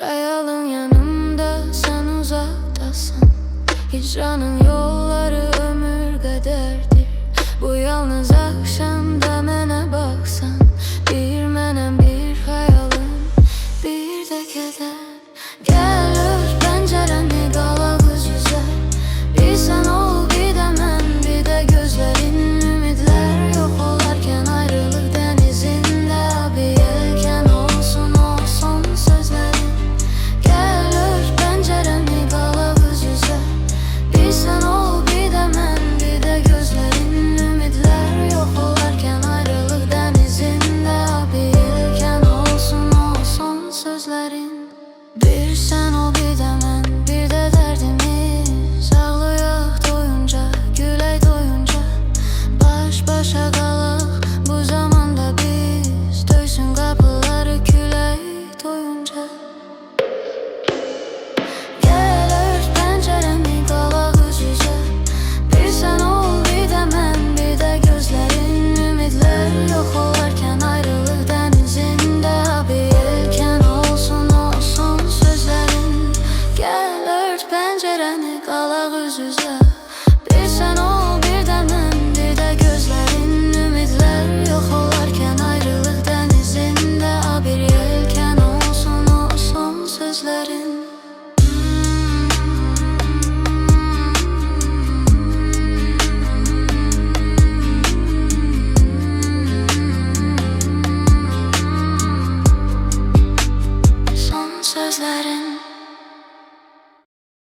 Hayalin yanımda, sen uzaktasın. Hicranın yolları ömür kaderdir. Bu yalnız akşamda mene baksan, bir menem bir hayalim, bir de keder. Gel ört pencereni, qala göz yüze. Bir sen ol, bir de mən, bir de gözlerin. Ümidler yok olarken ayrılık denizinde, bir yelken olsun o son sözlerin. Gel ört pencereni, qala göz yüze. Bir sen ol, bir de mən, bir de gözlerin. Ümidler yok olarken ayrılık denizinde, bir yelken olsun o son sözlerin. Bir sen ol, bir de mən, bir de derdimiz. Ağlayaq doyunca, gülək doyunca, baş başa qalaq bu zamanda biz. Döysün qapıları külək doyunca. Gel ört pencereni, qala göz yüze. Bir sen ol, bir de mən, bir de gözlerin. Ümidler yok olarken ayrılık denizinde, bir yelken olsun o son sözlerin. Gel ört pencereni, qala göz yüze. Bir sen ol, bir de mən, bir de gözlerin. Ümidler yok olarken ayrılık denizinde, bir yelken olsun o son sözlerin. Son sözlerin.